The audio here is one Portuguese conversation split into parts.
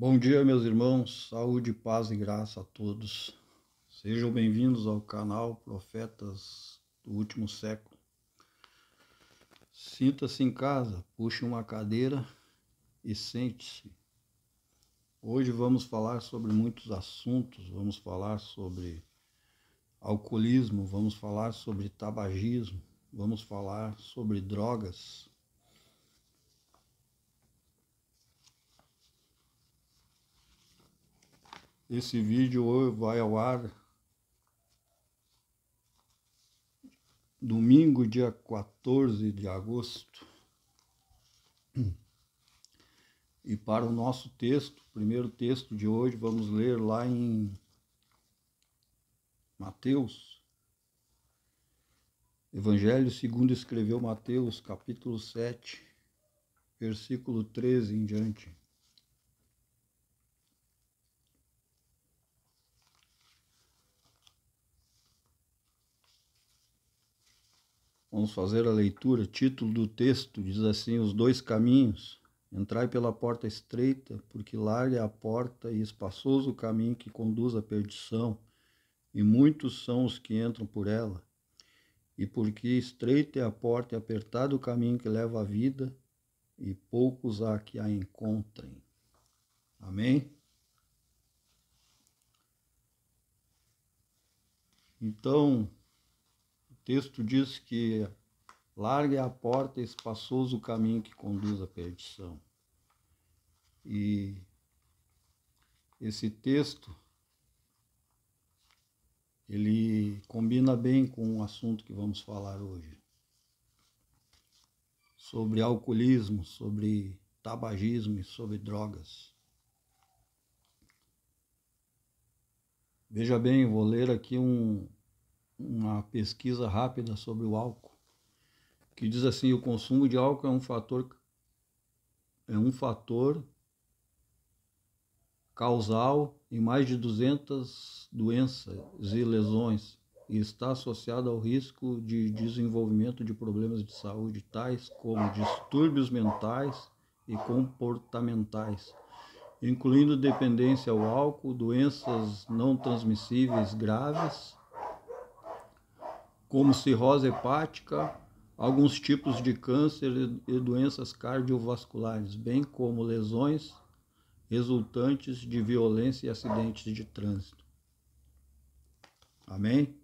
Bom dia, meus irmãos, saúde, paz e graça a todos. Sejam bem-vindos ao canal Profetas do Último Século. Sinta-se em casa, puxe uma cadeira e sente-se. Hoje vamos falar sobre muitos assuntos, vamos falar sobre alcoolismo, vamos falar sobre tabagismo, vamos falar sobre drogas. Esse vídeo hoje vai ao ar domingo, dia 14 de agosto. E para o nosso texto, o primeiro texto de hoje, vamos ler lá em Mateus. Evangelho segundo escreveu Mateus, capítulo 7, versículo 13 em diante. Vamos fazer a leitura. Título do texto diz assim: os dois caminhos. Entrai pela porta estreita, porque larga é a porta e espaçoso o caminho que conduz à perdição, e muitos são os que entram por ela. E porque estreita é a porta e apertado o caminho que leva à vida, e poucos há que a encontrem. Amém? Então, o texto diz que larga é a porta e espaçoso o caminho que conduz à perdição. E esse texto, ele combina bem com o assunto que vamos falar hoje. Sobre alcoolismo, sobre tabagismo e sobre drogas. Veja bem, vou ler aqui uma pesquisa rápida sobre o álcool, que diz assim: o consumo de álcool é um fator causal em mais de 200 doenças e lesões e está associado ao risco de desenvolvimento de problemas de saúde tais como distúrbios mentais e comportamentais, incluindo dependência ao álcool, doenças não transmissíveis graves, como cirrose hepática, alguns tipos de câncer e doenças cardiovasculares, bem como lesões resultantes de violência e acidentes de trânsito. Amém?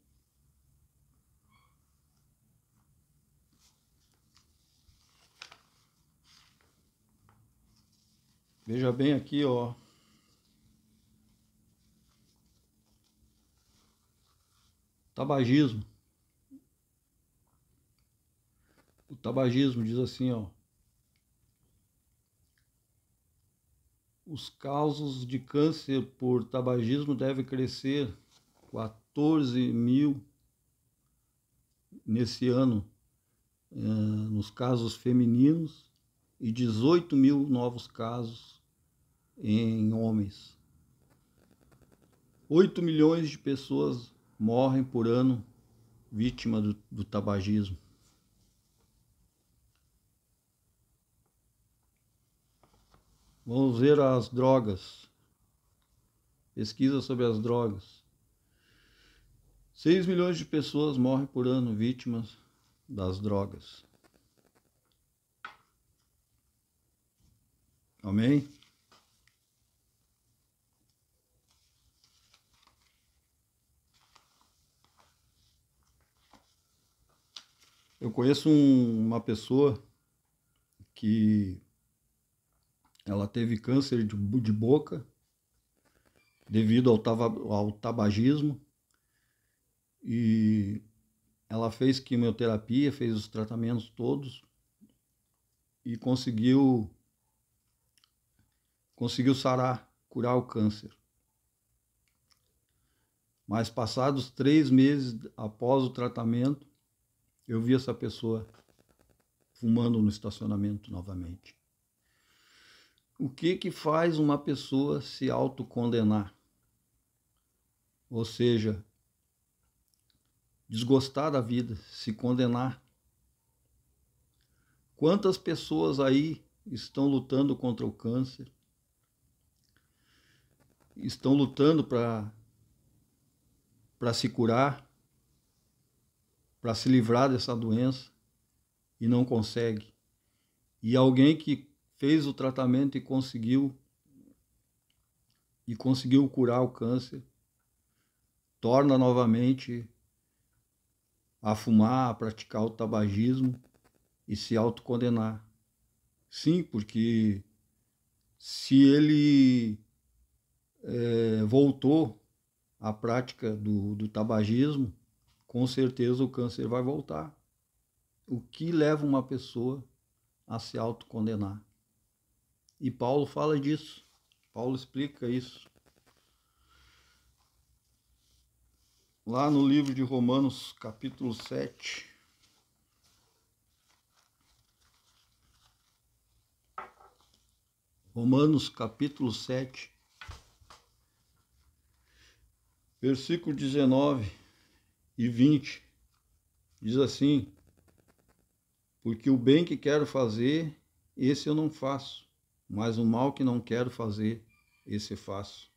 Veja bem aqui, ó. Tabagismo. O tabagismo diz assim, ó: os casos de câncer por tabagismo devem crescer 14 mil nesse ano nos casos femininos e 18 mil novos casos em homens. 8 milhões de pessoas morrem por ano vítima do tabagismo. Vamos ver as drogas. Pesquisa sobre as drogas. 6 milhões de pessoas morrem por ano vítimas das drogas. Amém? Eu conheço uma pessoa que ela teve câncer de boca devido ao tabagismo e ela fez quimioterapia, fez os tratamentos todos e conseguiu sarar, curar o câncer. Mas passados 3 meses após o tratamento, eu vi essa pessoa fumando no estacionamento novamente. O que faz uma pessoa se autocondenar? Ou seja, desgostar da vida, se condenar. Quantas pessoas aí estão lutando contra o câncer? estão lutando para se curar, para se livrar dessa doença e não consegue. E alguém que fez o tratamento e conseguiu curar o câncer, torna novamente a fumar, a praticar o tabagismo e se autocondenar. Sim, porque se ele voltou à prática do tabagismo, com certeza o câncer vai voltar. O que leva uma pessoa a se autocondenar? E Paulo fala disso. Paulo explica isso. Lá no livro de Romanos, capítulo 7. Romanos, capítulo 7. Versículo 19 e 20. Diz assim: porque o bem que quero fazer, esse eu não faço, mas o mal que não quero fazer, esse faço.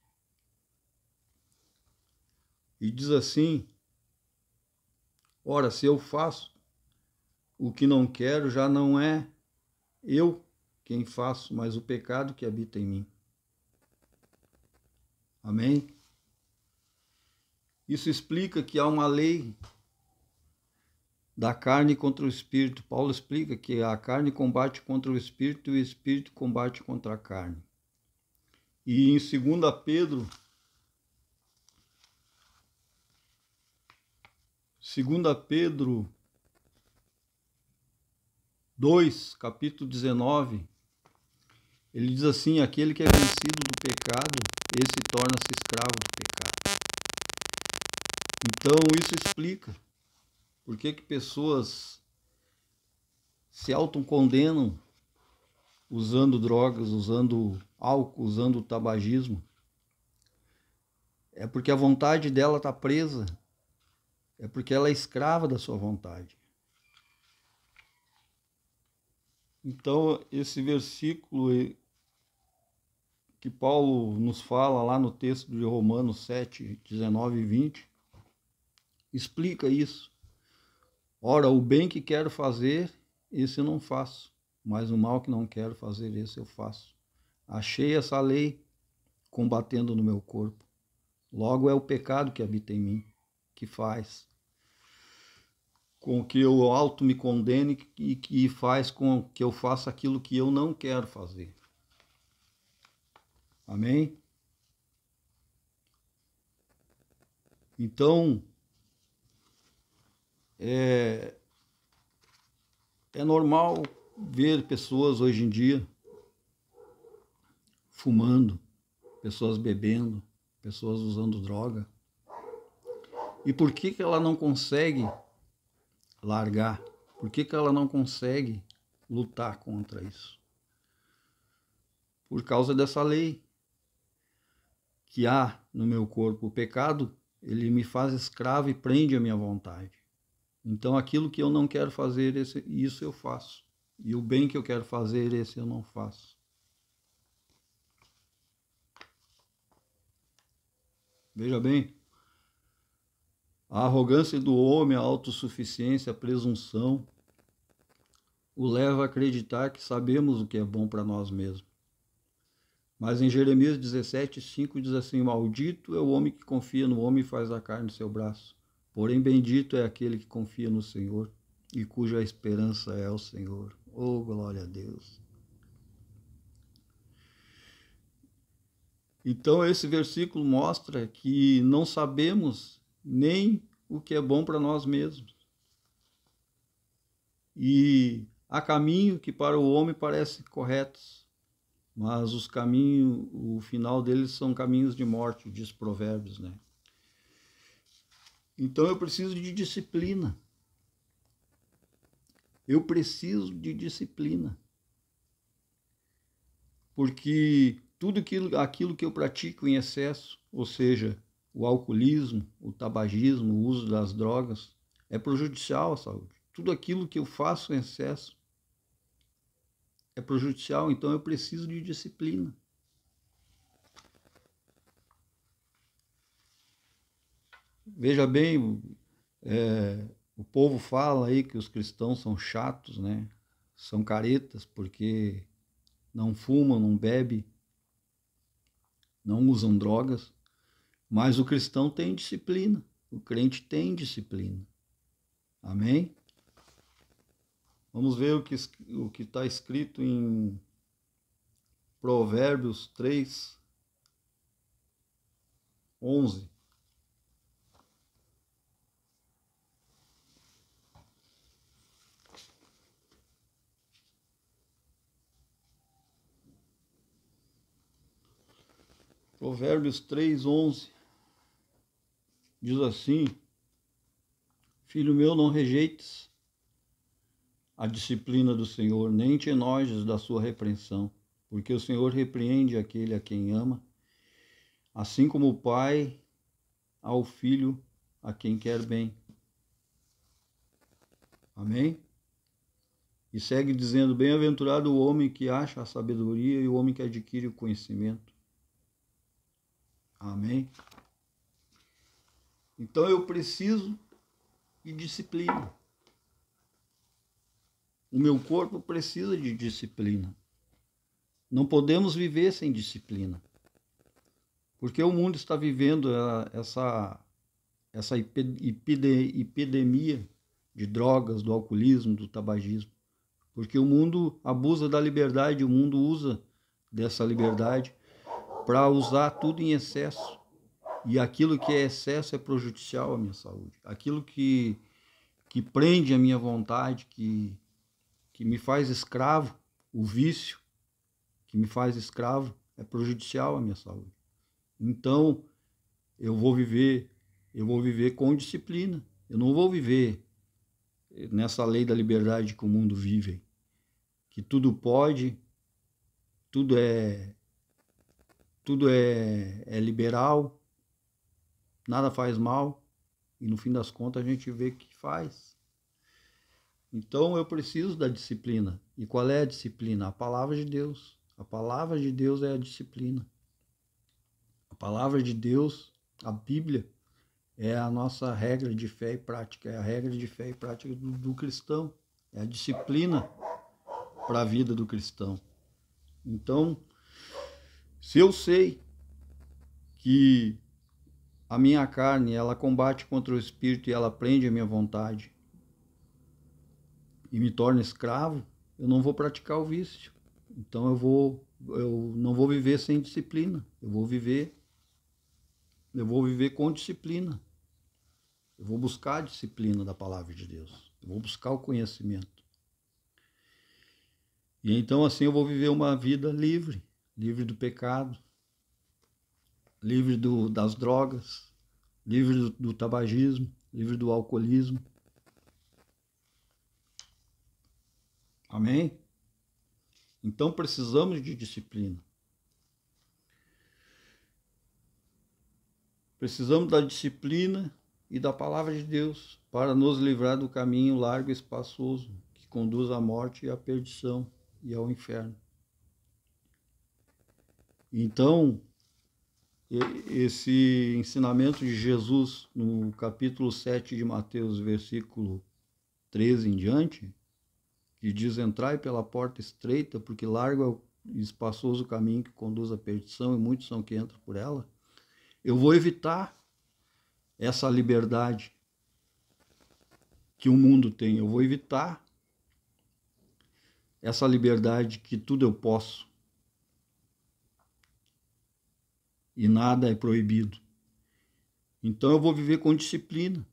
E diz assim: ora, se eu faço o que não quero, já não é eu quem faço, mas o pecado que habita em mim. Amém? Isso explica que há uma lei da carne contra o espírito. Paulo explica que a carne combate contra o espírito e o espírito combate contra a carne. E em 2 Pedro, 2, capítulo 19, ele diz assim: aquele que é vencido do pecado, esse torna-se escravo do pecado. Então isso explica por que pessoas se autocondenam usando drogas, usando álcool, usando tabagismo. É porque a vontade dela está presa. É porque ela é escrava da sua vontade. Então, esse versículo que Paulo nos fala lá no texto de Romanos 7, 19 e 20, explica isso. Ora, o bem que quero fazer, esse eu não faço, mas o mal que não quero fazer, esse eu faço. Achei essa lei combatendo no meu corpo. Logo é o pecado que habita em mim, que faz com que eu auto me condene e que faz com que eu faça aquilo que eu não quero fazer. Amém? Então, é normal ver pessoas hoje em dia fumando, pessoas bebendo, pessoas usando droga. E por que ela não consegue largar? Por que ela não consegue lutar contra isso? Por causa dessa lei que há no meu corpo. O pecado, ele me faz escravo e prende a minha vontade. Então, aquilo que eu não quero fazer, isso eu faço. E o bem que eu quero fazer, esse eu não faço. Veja bem, a arrogância do homem, a autossuficiência, a presunção, o leva a acreditar que sabemos o que é bom para nós mesmos. Mas em Jeremias 17:5 diz assim: maldito é o homem que confia no homem e faz a carne do seu braço. Porém, bendito é aquele que confia no Senhor e cuja esperança é o Senhor. Oh, glória a Deus! Então, esse versículo mostra que não sabemos nem o que é bom para nós mesmos. E há caminho que para o homem parecem corretos, mas os caminhos, o final deles são caminhos de morte, diz Provérbios, né? Então eu preciso de disciplina. Eu preciso de disciplina. Porque tudo aquilo que eu pratico em excesso, ou seja, o alcoolismo, o tabagismo, o uso das drogas, é prejudicial à saúde. Tudo aquilo que eu faço em excesso é prejudicial, então eu preciso de disciplina. veja bem, o povo fala aí que os cristãos são chatos, né? São caretas porque não fumam, não bebem, não usam drogas, mas o cristão tem disciplina, o crente tem disciplina. Amém? Vamos ver o que está escrito em Provérbios 3, 11. Provérbios 3, 11. Diz assim: Filho meu, não rejeites a disciplina do Senhor, nem te enojes da sua repreensão, porque o Senhor repreende aquele a quem ama, assim como o pai ao filho a quem quer bem. Amém? E segue dizendo: bem-aventurado o homem que acha a sabedoria e o homem que adquire o conhecimento. Amém? Então eu preciso de disciplina. O meu corpo precisa de disciplina. Não podemos viver sem disciplina. Porque o mundo está vivendo essa epidemia de drogas, do alcoolismo, do tabagismo. Porque o mundo abusa da liberdade, o mundo usa dessa liberdade para usar tudo em excesso. E aquilo que é excesso é prejudicial à minha saúde. Aquilo que prende a minha vontade, que me faz escravo, o vício que me faz escravo, é prejudicial à minha saúde. Então, eu vou viver com disciplina. Eu não vou viver nessa lei da liberdade que o mundo vive, que tudo pode, tudo é liberal, nada faz mal, e no fim das contas a gente vê que faz. Então eu preciso da disciplina. E qual é a disciplina? A palavra de Deus. A palavra de Deus é a disciplina. A palavra de Deus, a Bíblia, é a nossa regra de fé e prática, é a regra de fé e prática do cristão, é a disciplina para a vida do cristão. Então, se eu sei que a minha carne, ela combate contra o espírito e ela prende a minha vontade e me torna escravo, eu não vou praticar o vício. Então eu não vou viver sem disciplina, eu vou viver com disciplina. Eu vou buscar a disciplina da palavra de Deus. Eu vou buscar o conhecimento. E então assim eu vou viver uma vida livre, livre do pecado, livre das drogas, livre do tabagismo, livre do alcoolismo. Amém? Então precisamos de disciplina. Precisamos da disciplina e da palavra de Deus para nos livrar do caminho largo e espaçoso que conduz à morte e à perdição e ao inferno. Então, esse ensinamento de Jesus no capítulo 7 de Mateus, versículo 13 em diante, que diz: entrai pela porta estreita, porque largo e espaçoso o caminho que conduz à perdição, e muitos são que entram por ela. Eu vou evitar essa liberdade que o mundo tem. Eu vou evitar essa liberdade que tudo eu posso e nada é proibido. Então eu vou viver com disciplina.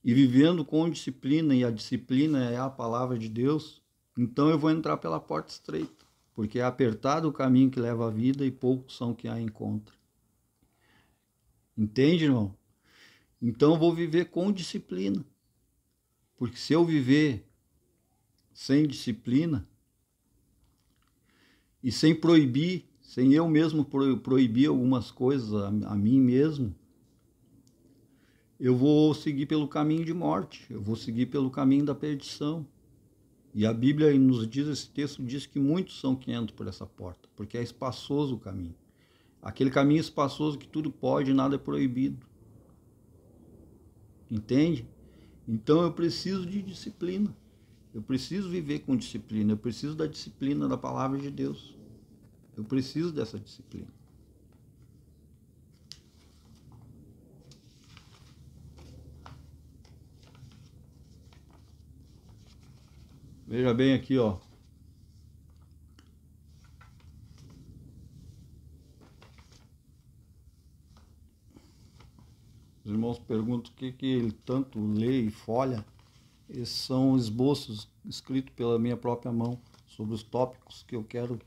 E vivendo com disciplina, e a disciplina é a palavra de Deus, então eu vou entrar pela porta estreita, porque é apertado o caminho que leva à vida e poucos são que a encontram. Entende, irmão? Então eu vou viver com disciplina. Porque se eu viver sem disciplina e sem proibir, sem eu mesmo proibir algumas coisas a mim mesmo, eu vou seguir pelo caminho de morte, eu vou seguir pelo caminho da perdição. E a Bíblia nos diz, esse texto diz que muitos são que entram por essa porta, porque é espaçoso o caminho. Aquele caminho espaçoso que tudo pode e nada é proibido. Entende? Então eu preciso de disciplina. Eu preciso viver com disciplina. Eu preciso da disciplina da palavra de Deus. Eu preciso dessa disciplina. Veja bem aqui, ó. Os irmãos perguntam o que ele tanto lê e folha. Esses são esboços escritos pela minha própria mão sobre os tópicos que eu quero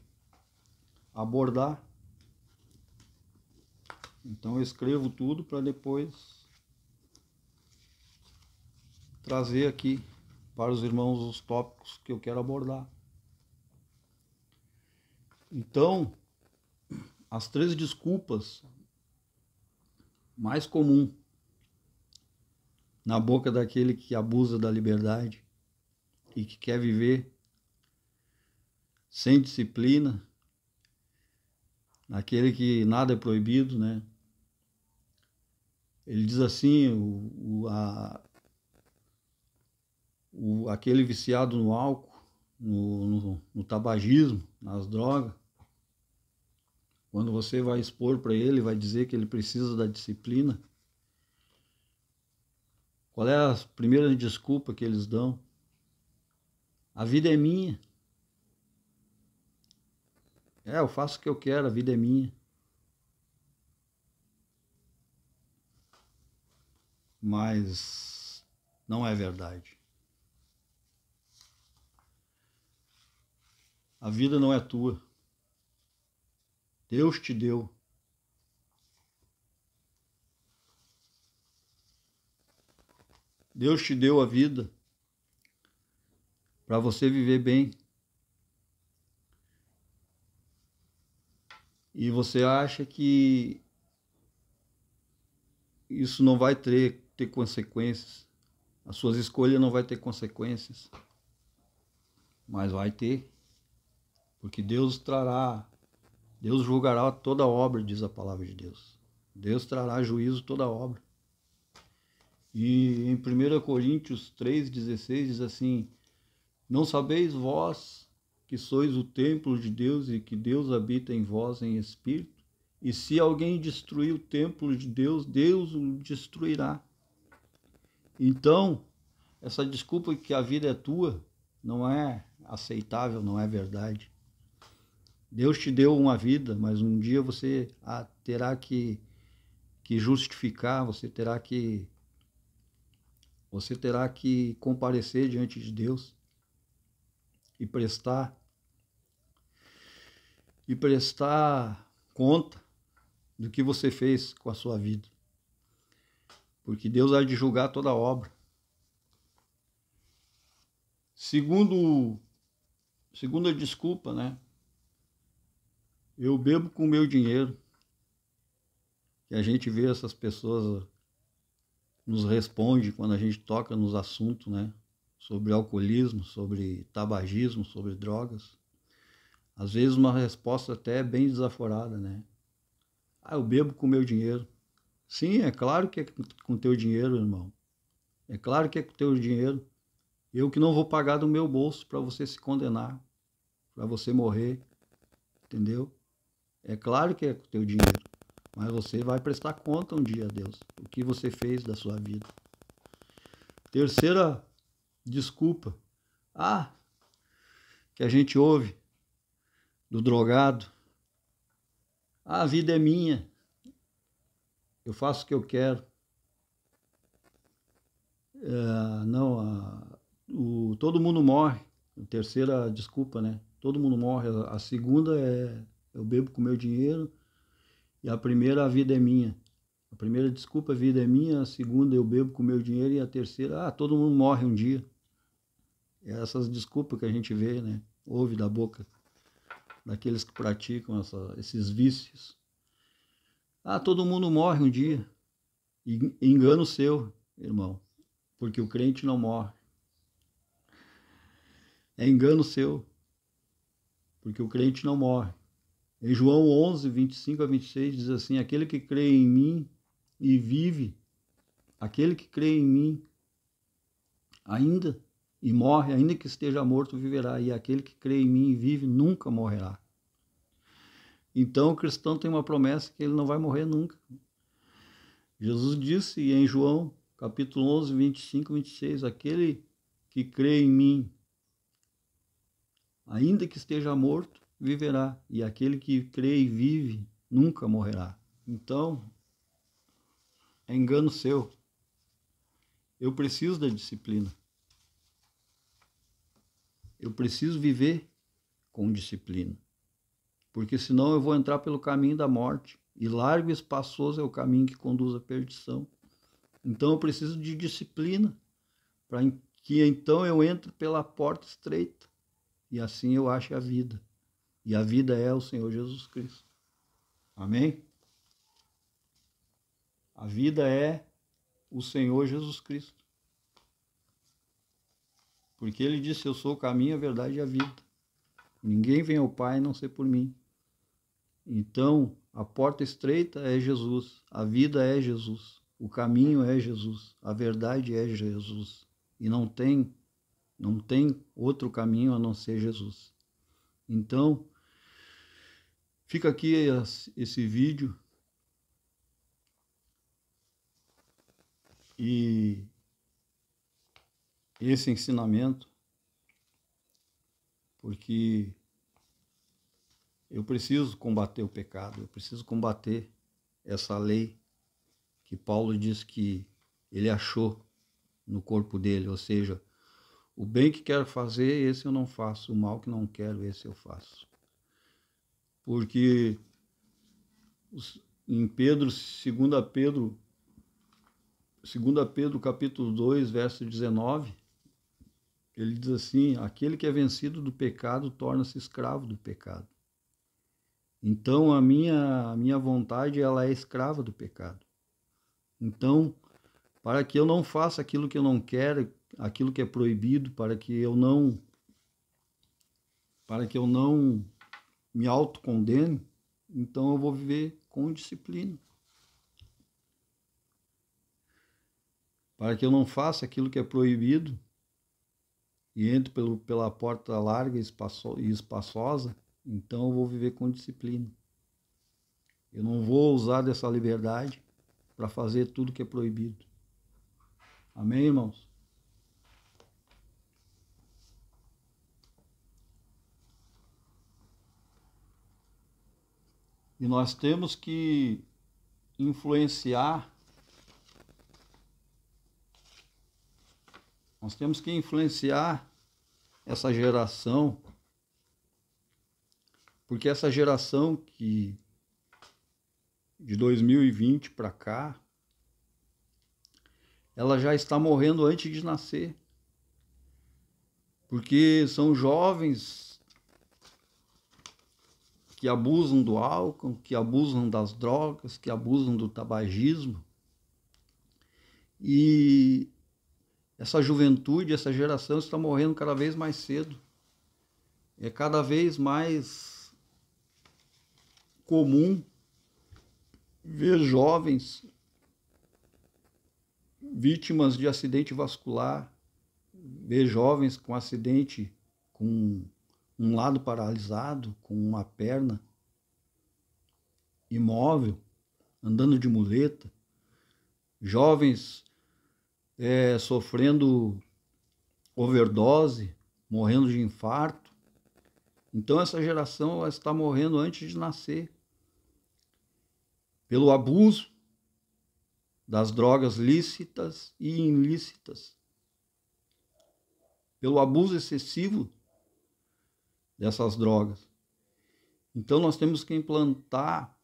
abordar. Então eu escrevo tudo para depois trazer aqui para os irmãos os tópicos que eu quero abordar. Então, as 3 desculpas mais comuns na boca daquele que abusa da liberdade e que quer viver sem disciplina, aquele que nada é proibido, né? Ele diz assim, aquele viciado no álcool, no tabagismo, nas drogas, quando você vai expor para ele, vai dizer que ele precisa da disciplina, qual é a primeira desculpa que eles dão? A vida é minha. Eu faço o que eu quero, a vida é minha. Mas não é verdade. A vida não é tua. Deus te deu. Deus te deu a vida para você viver bem. E você acha que isso não vai ter consequências. As suas escolhas não vai ter consequências. Mas vai ter. Porque Deus julgará toda obra, diz a palavra de Deus. Deus trará juízo toda obra. E em 1 Coríntios 3,16 diz assim: não sabeis vós que sois o templo de Deus e que Deus habita em vós em espírito? E se alguém destruir o templo de Deus, Deus o destruirá. Então, essa desculpa que a vida é tua não é aceitável, não é verdade. Deus te deu uma vida, mas um dia você terá que justificar, você terá que comparecer diante de Deus e prestar conta do que você fez com a sua vida. Porque Deus há de julgar toda obra. Segunda desculpa, né? Eu bebo com o meu dinheiro. E a gente vê essas pessoas nos responde quando a gente toca nos assuntos, né? Sobre alcoolismo, sobre tabagismo, sobre drogas. Às vezes uma resposta até bem desaforada, né? Eu bebo com o meu dinheiro. Sim, é claro que é com o teu dinheiro, irmão. É claro que é com o teu dinheiro. Eu que não vou pagar do meu bolso para você se condenar, para você morrer, entendeu? É claro que é com o teu dinheiro, mas você vai prestar conta um dia a Deus, o que você fez da sua vida. Terceira desculpa, que a gente ouve do drogado: a vida é minha, eu faço o que eu quero. Todo mundo morre. A terceira desculpa, né? Todo mundo morre. A segunda é: eu bebo com meu dinheiro. E a primeira, a vida é minha. A primeira desculpa, a vida é minha. A segunda, eu bebo com meu dinheiro. E a terceira, todo mundo morre um dia. É essas desculpas que a gente vê, né? Ouve da boca daqueles que praticam esses vícios. Todo mundo morre um dia. Engano seu, irmão. Porque o crente não morre. É engano seu. Porque o crente não morre. Em João 11, 25 a 26 diz assim: aquele que crê em mim e vive, aquele que crê em mim, ainda e morre, ainda que esteja morto, viverá. E aquele que crê em mim e vive, nunca morrerá. Então o cristão tem uma promessa que ele não vai morrer nunca. Jesus disse em João, capítulo 11, 25 e 26, aquele que crê em mim, ainda que esteja morto, viverá. E aquele que crê e vive, nunca morrerá. Então, é engano seu. Eu preciso da disciplina. Eu preciso viver com disciplina. Porque senão eu vou entrar pelo caminho da morte. E largo e espaçoso é o caminho que conduz à perdição. Então eu preciso de disciplina, para que então eu entre pela porta estreita. E assim eu ache a vida. E a vida é o Senhor Jesus Cristo. Amém? A vida é o Senhor Jesus Cristo. Porque ele disse, eu sou o caminho, a verdade e a vida. Ninguém vem ao Pai a não ser por mim. Então, a porta estreita é Jesus, a vida é Jesus, o caminho é Jesus, a verdade é Jesus. E não tem outro caminho a não ser Jesus. Então, fica aqui esse vídeo e esse ensinamento, porque eu preciso combater o pecado, eu preciso combater essa lei que Paulo diz que ele achou no corpo dele, ou seja, o bem que quero fazer, esse eu não faço, o mal que não quero, esse eu faço. Porque em Pedro, 2 Pedro capítulo 2, verso 19, ele diz assim, aquele que é vencido do pecado torna-se escravo do pecado. Então a minha vontade, ela é escrava do pecado. Então, para que eu não faça aquilo que eu não quero, aquilo que é proibido, para que eu não me autocondene, então eu vou viver com disciplina. Para que eu não faça aquilo que é proibido e entre pela porta larga e espaçosa, então eu vou viver com disciplina. Eu não vou usar dessa liberdade para fazer tudo que é proibido. Amém, irmãos? E nós temos que influenciar essa geração, porque essa geração que de 2020 para cá, ela já está morrendo antes de nascer, porque são jovens que abusam do álcool, que abusam das drogas, que abusam do tabagismo, e essa juventude, essa geração está morrendo cada vez mais cedo. É cada vez mais comum ver jovens vítimas de acidente vascular, ver jovens com acidente com um lado paralisado, com uma perna imóvel, andando de muleta, jovens sofrendo overdose, morrendo de infarto. Então essa geração ela está morrendo antes de nascer, pelo abuso das drogas lícitas e ilícitas, pelo abuso excessivo dessas drogas. Então nós temos que implantar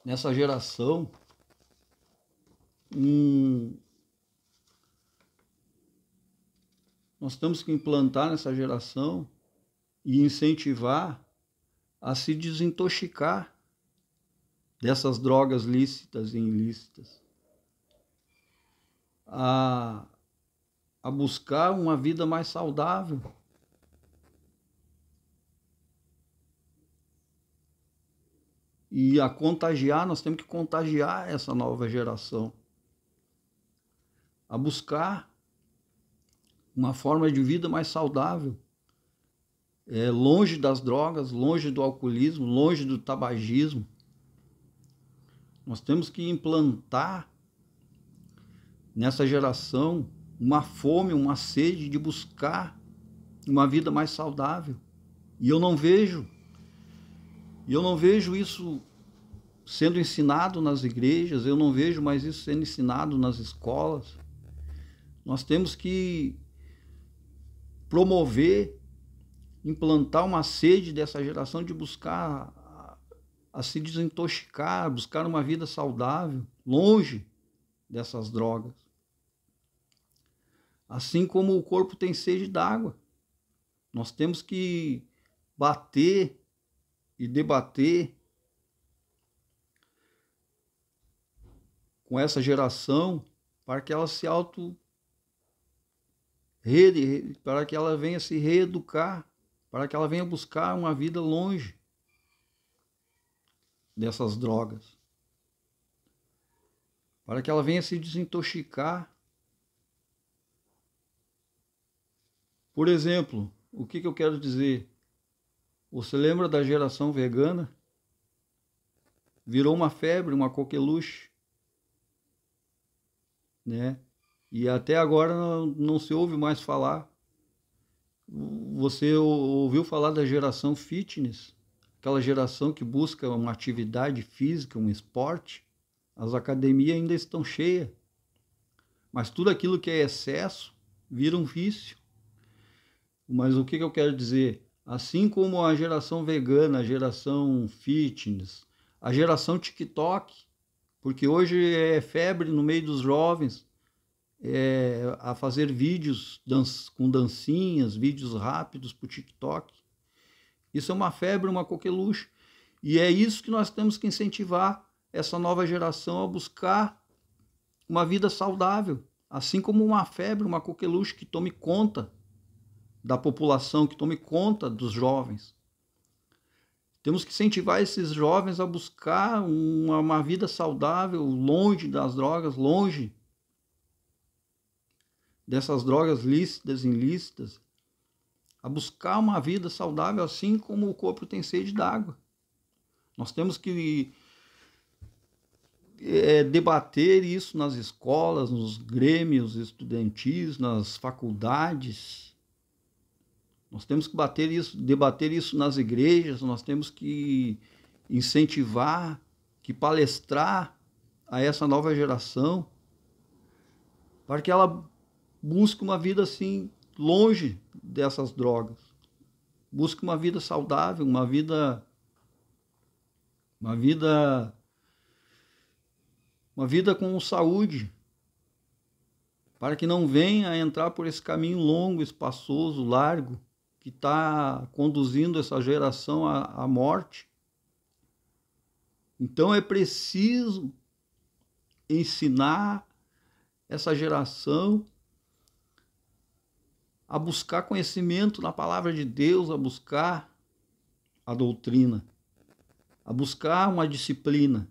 nessa geração e incentivar a se desintoxicar dessas drogas lícitas e ilícitas, a buscar uma vida mais saudável. E a contagiar, nós temos que contagiar essa nova geração a buscar uma forma de vida mais saudável, longe das drogas, longe do alcoolismo, longe do tabagismo. Nós temos que implantar nessa geração uma fome, uma sede de buscar uma vida mais saudável. E eu não vejo isso sendo ensinado nas igrejas, eu não vejo mais isso sendo ensinado nas escolas. Nós temos que promover, implantar uma sede dessa geração de buscar a se desintoxicar, buscar uma vida saudável, longe dessas drogas. Assim como o corpo tem sede d'água, nós temos que bater e debater com essa geração para que ela para que ela venha se reeducar, para que ela venha buscar uma vida longe dessas drogas, para que ela venha se desintoxicar. Por exemplo, o que eu quero dizer? Você lembra da geração vegana? Virou uma febre, uma coqueluche, né? E até agora não se ouve mais falar. Você ouviu falar da geração fitness? Aquela geração que busca uma atividade física, um esporte? As academias ainda estão cheias. Mas tudo aquilo que é excesso vira um vício. Mas o que eu quero dizer? Assim como a geração vegana, a geração fitness, a geração TikTok, porque hoje é febre no meio dos jovens, a fazer vídeos com dancinhas, vídeos rápidos para o TikTok. Isso é uma febre, uma coqueluche. E é isso que nós temos que incentivar essa nova geração a buscar uma vida saudável, assim como uma febre, uma coqueluche que tome conta da população, que tome conta dos jovens. Temos que incentivar esses jovens a buscar uma vida saudável, longe das drogas, longe dessas drogas lícitas, ilícitas, a buscar uma vida saudável, assim como o corpo tem sede d'água. Nós temos que debater isso nas escolas, nos grêmios estudantis, nas faculdades. Nós temos que debater isso nas igrejas, nós temos que incentivar, que palestrar a essa nova geração para que ela busque uma vida assim, longe dessas drogas. Busque uma vida saudável, uma vida com saúde, para que não venha a entrar por esse caminho longo, espaçoso, largo, que está conduzindo essa geração à morte. Então é preciso ensinar essa geração a buscar conhecimento na palavra de Deus, a buscar a doutrina, a buscar uma disciplina.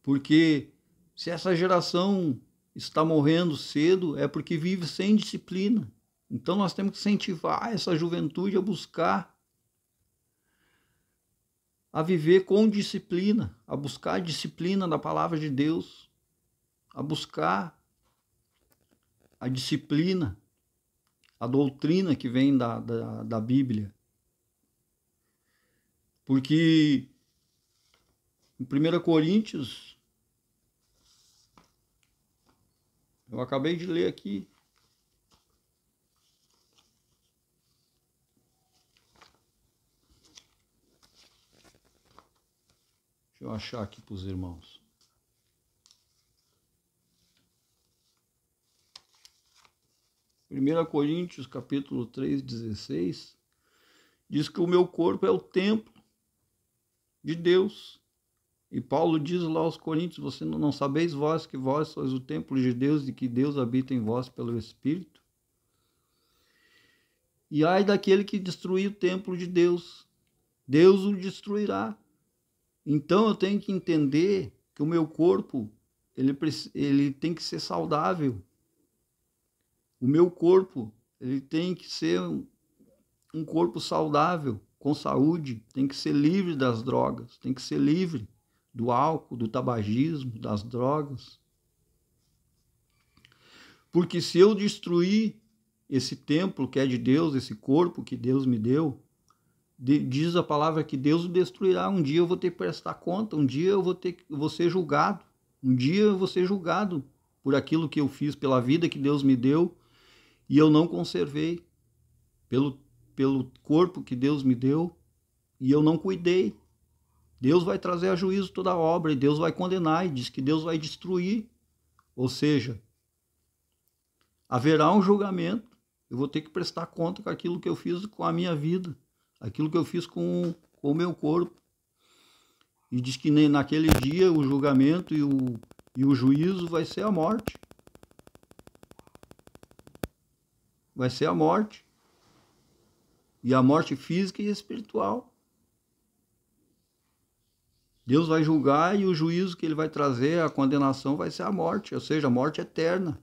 Porque se essa geração está morrendo cedo, é porque vive sem disciplina. Então nós temos que incentivar essa juventude a buscar, a viver com disciplina, a buscar a disciplina da palavra de Deus, a buscar a disciplina, a doutrina que vem da Bíblia. Porque em 1 Coríntios, eu acabei de ler aqui, deixa eu achar aqui para os irmãos. 1 Coríntios, capítulo 3, 16, diz que o meu corpo é o templo de Deus. E Paulo diz lá aos Coríntios, você não sabeis vós que vós sois o templo de Deus e que Deus habita em vós pelo Espírito? E ai daquele que destruir o templo de Deus, Deus o destruirá. Então eu tenho que entender que o meu corpo ele tem que ser saudável. O meu corpo, ele tem que ser um corpo saudável, com saúde, tem que ser livre das drogas, tem que ser livre do álcool, do tabagismo, das drogas. Porque se eu destruir esse templo que é de Deus, esse corpo que Deus me deu, diz a palavra que Deus o destruirá. Um dia eu vou ter que prestar conta, um dia eu vou ser julgado, um dia eu vou ser julgado por aquilo que eu fiz, pela vida que Deus me deu e eu não conservei, pelo corpo que Deus me deu e eu não cuidei. Deus vai trazer a juízo toda a obra e Deus vai condenar, e diz que Deus vai destruir. Ou seja, haverá um julgamento, eu vou ter que prestar conta com aquilo que eu fiz com a minha vida, aquilo que eu fiz com o meu corpo. E diz que naquele dia o julgamento e o juízo vai ser a morte. Vai ser a morte. E a morte física e espiritual. Deus vai julgar e o juízo que ele vai trazer, a condenação, vai ser a morte, ou seja, a morte eterna.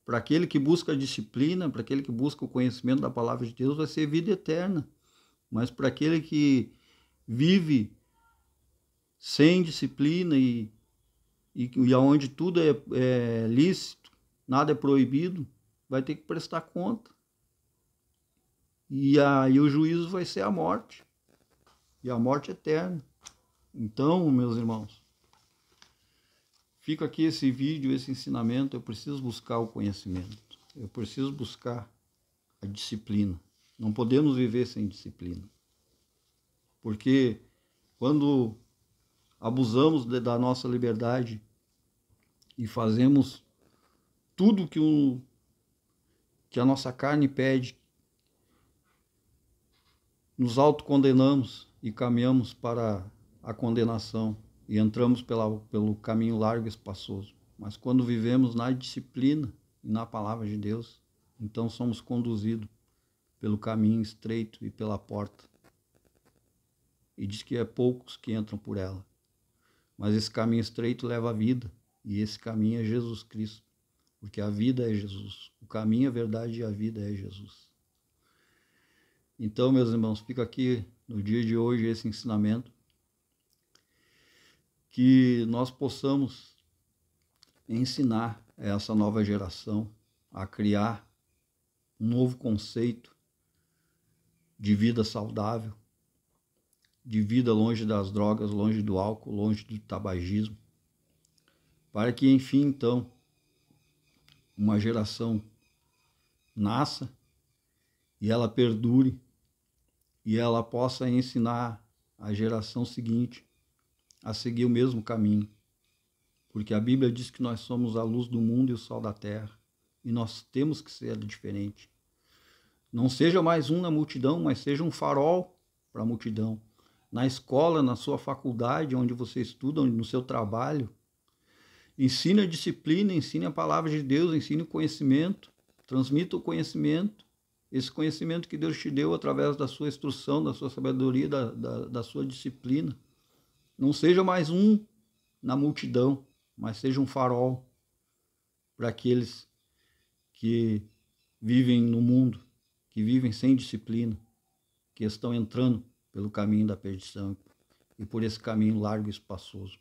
Para aquele que busca a disciplina, para aquele que busca o conhecimento da palavra de Deus, vai ser vida eterna. Mas para aquele que vive sem disciplina e onde tudo é lícito, nada é proibido, vai ter que prestar conta. E aí o juízo vai ser a morte. E a morte eterna. Então, meus irmãos, fica aqui esse vídeo, esse ensinamento. Eu preciso buscar o conhecimento. Eu preciso buscar a disciplina. Não podemos viver sem disciplina. Porque quando abusamos da nossa liberdade e fazemos tudo que a nossa carne pede, nos autocondenamos e caminhamos para a condenação e entramos pelo caminho largo e espaçoso. Mas quando vivemos na disciplina e na palavra de Deus, então somos conduzidos pelo caminho estreito e pela porta. E diz que é poucos que entram por ela. Mas esse caminho estreito leva à vida, e esse caminho é Jesus Cristo, porque a vida é Jesus. O caminho, a verdade e a vida é Jesus. Então, meus irmãos, fica aqui no dia de hoje esse ensinamento, que nós possamos ensinar essa nova geração a criar um novo conceito de vida saudável, de vida longe das drogas, longe do álcool, longe do tabagismo, para que, enfim, então, uma geração nasça e ela perdure e ela possa ensinar a geração seguinte a seguir o mesmo caminho. Porque a Bíblia diz que nós somos a luz do mundo e o sol da terra, e nós temos que ser diferente. Não seja mais um na multidão, mas seja um farol para a multidão. Na escola, na sua faculdade, onde você estuda, no seu trabalho, ensine a disciplina, ensine a palavra de Deus, ensine o conhecimento, transmita o conhecimento, esse conhecimento que Deus te deu através da sua instrução, da sua sabedoria, da sua disciplina. Não seja mais um na multidão, mas seja um farol para aqueles que vivem no mundo, que vivem sem disciplina, que estão entrando pelo caminho da perdição e por esse caminho largo e espaçoso.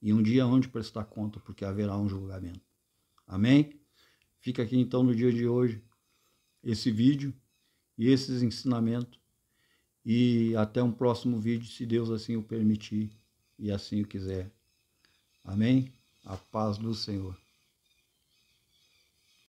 E um dia onde prestar conta, porque haverá um julgamento. Amém? Fica aqui então no dia de hoje esse vídeo e esses ensinamentos. E até um próximo vídeo, se Deus assim o permitir e assim o quiser. Amém? A paz do Senhor.